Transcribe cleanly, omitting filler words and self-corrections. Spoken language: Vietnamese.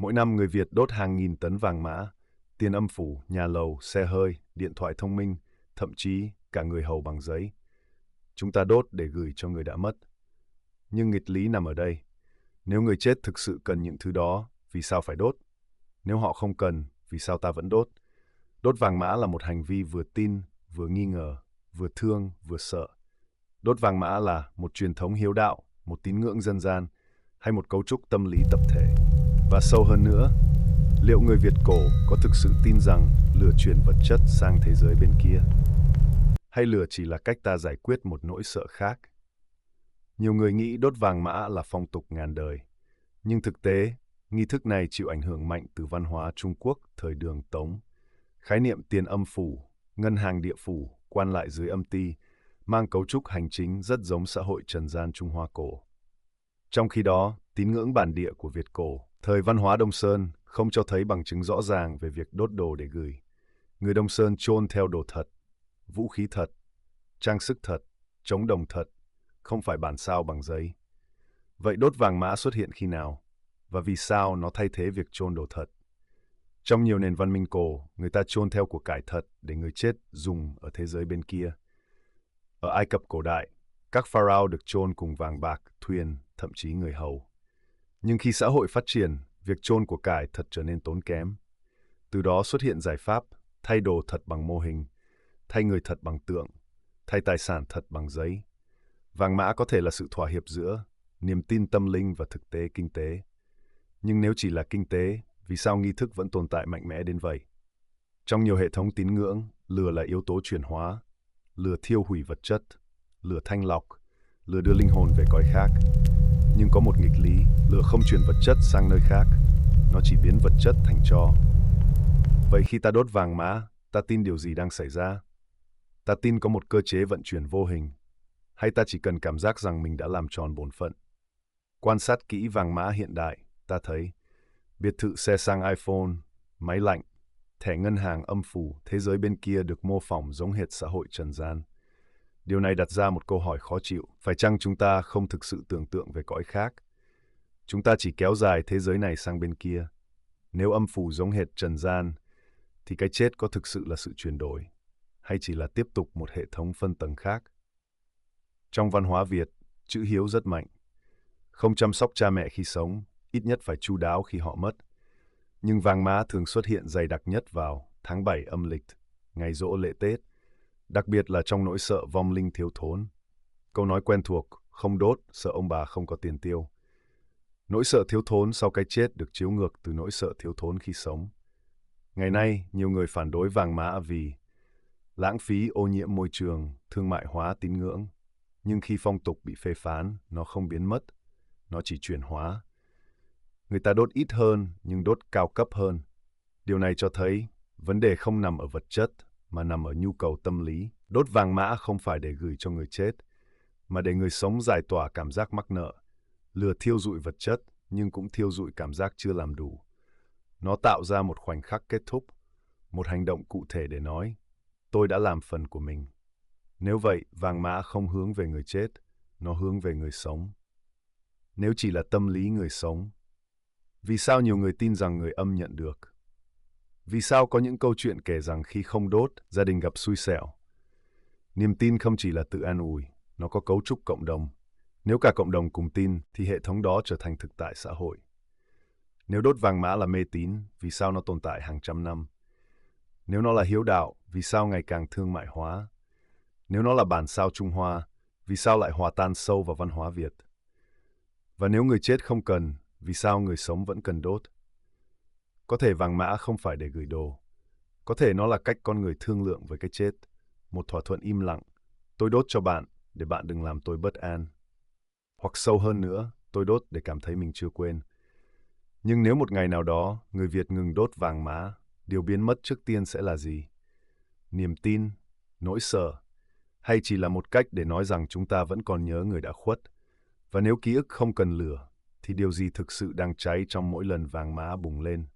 Mỗi năm người Việt đốt hàng nghìn tấn vàng mã, tiền âm phủ, nhà lầu, xe hơi, điện thoại thông minh, thậm chí cả người hầu bằng giấy. Chúng ta đốt để gửi cho người đã mất. Nhưng nghịch lý nằm ở đây. Nếu người chết thực sự cần những thứ đó, vì sao phải đốt? Nếu họ không cần, vì sao ta vẫn đốt? Đốt vàng mã là một hành vi vừa tin, vừa nghi ngờ, vừa thương, vừa sợ. Đốt vàng mã là một truyền thống hiếu đạo, một tín ngưỡng dân gian, hay một cấu trúc tâm lý tập thể. Và sâu hơn nữa, liệu người Việt cổ có thực sự tin rằng lửa truyền vật chất sang thế giới bên kia? Hay lửa chỉ là cách ta giải quyết một nỗi sợ khác? Nhiều người nghĩ đốt vàng mã là phong tục ngàn đời. Nhưng thực tế, nghi thức này chịu ảnh hưởng mạnh từ văn hóa Trung Quốc thời Đường Tống. Khái niệm tiền âm phủ, ngân hàng địa phủ, quan lại dưới âm ty mang cấu trúc hành chính rất giống xã hội trần gian Trung Hoa cổ. Trong khi đó, tín ngưỡng bản địa của Việt cổ, thời văn hóa Đông Sơn không cho thấy bằng chứng rõ ràng về việc đốt đồ để gửi. Người Đông Sơn chôn theo đồ thật, vũ khí thật, trang sức thật, trống đồng thật, không phải bản sao bằng giấy. Vậy đốt vàng mã xuất hiện khi nào? Và vì sao nó thay thế việc chôn đồ thật? Trong nhiều nền văn minh cổ, người ta chôn theo của cải thật để người chết dùng ở thế giới bên kia. Ở Ai Cập cổ đại, các pharaoh được chôn cùng vàng bạc, thuyền, thậm chí người hầu. Nhưng khi xã hội phát triển, việc chôn của cải thật trở nên tốn kém. Từ đó xuất hiện giải pháp thay đồ thật bằng mô hình, thay người thật bằng tượng, thay tài sản thật bằng giấy. Vàng mã có thể là sự thỏa hiệp giữa niềm tin tâm linh và thực tế kinh tế. Nhưng nếu chỉ là kinh tế, vì sao nghi thức vẫn tồn tại mạnh mẽ đến vậy? Trong nhiều hệ thống tín ngưỡng, lửa là yếu tố chuyển hóa, lửa thiêu hủy vật chất, lửa thanh lọc, lửa đưa linh hồn về cõi khác. Nhưng có một nghịch lý, lửa không chuyển vật chất sang nơi khác, nó chỉ biến vật chất thành tro. Vậy khi ta đốt vàng mã, ta tin điều gì đang xảy ra? Ta tin có một cơ chế vận chuyển vô hình, hay ta chỉ cần cảm giác rằng mình đã làm tròn bổn phận? Quan sát kỹ vàng mã hiện đại, ta thấy biệt thự xe sang iPhone, máy lạnh, thẻ ngân hàng âm phủ, thế giới bên kia được mô phỏng giống hệt xã hội trần gian. Điều này đặt ra một câu hỏi khó chịu, phải chăng chúng ta không thực sự tưởng tượng về cõi khác? Chúng ta chỉ kéo dài thế giới này sang bên kia. Nếu âm phủ giống hệt trần gian, thì cái chết có thực sự là sự chuyển đổi, hay chỉ là tiếp tục một hệ thống phân tầng khác? Trong văn hóa Việt, chữ hiếu rất mạnh. Không chăm sóc cha mẹ khi sống, ít nhất phải chu đáo khi họ mất. Nhưng vàng mã thường xuất hiện dày đặc nhất vào tháng 7 âm lịch, ngày giỗ lễ Tết, đặc biệt là trong nỗi sợ vong linh thiếu thốn. Câu nói quen thuộc, không đốt, sợ ông bà không có tiền tiêu. Nỗi sợ thiếu thốn sau cái chết được chiếu ngược từ nỗi sợ thiếu thốn khi sống. Ngày nay, nhiều người phản đối vàng mã vì lãng phí ô nhiễm môi trường, thương mại hóa tín ngưỡng. Nhưng khi phong tục bị phê phán, nó không biến mất, nó chỉ chuyển hóa. Người ta đốt ít hơn, nhưng đốt cao cấp hơn. Điều này cho thấy vấn đề không nằm ở vật chất, mà nằm ở nhu cầu tâm lý. Đốt vàng mã không phải để gửi cho người chết, mà để người sống giải tỏa cảm giác mắc nợ. Lửa thiêu rụi vật chất, nhưng cũng thiêu rụi cảm giác chưa làm đủ. Nó tạo ra một khoảnh khắc kết thúc, một hành động cụ thể để nói, tôi đã làm phần của mình. Nếu vậy, vàng mã không hướng về người chết, nó hướng về người sống. Nếu chỉ là tâm lý người sống, vì sao nhiều người tin rằng người âm nhận được? Vì sao có những câu chuyện kể rằng khi không đốt, gia đình gặp xui xẻo? Niềm tin không chỉ là tự an ủi, nó có cấu trúc cộng đồng. Nếu cả cộng đồng cùng tin, thì hệ thống đó trở thành thực tại xã hội. Nếu đốt vàng mã là mê tín, vì sao nó tồn tại hàng trăm năm? Nếu nó là hiếu đạo, vì sao ngày càng thương mại hóa? Nếu nó là bản sao Trung Hoa, vì sao lại hòa tan sâu vào văn hóa Việt? Và nếu người chết không cần, vì sao người sống vẫn cần đốt? Có thể vàng mã không phải để gửi đồ. Có thể nó là cách con người thương lượng với cái chết. Một thỏa thuận im lặng. Tôi đốt cho bạn, để bạn đừng làm tôi bất an. Hoặc sâu hơn nữa, tôi đốt để cảm thấy mình chưa quên. Nhưng nếu một ngày nào đó, người Việt ngừng đốt vàng mã, điều biến mất trước tiên sẽ là gì? Niềm tin, nỗi sợ, hay chỉ là một cách để nói rằng chúng ta vẫn còn nhớ người đã khuất? Và nếu ký ức không cần lửa, thì điều gì thực sự đang cháy trong mỗi lần vàng mã bùng lên?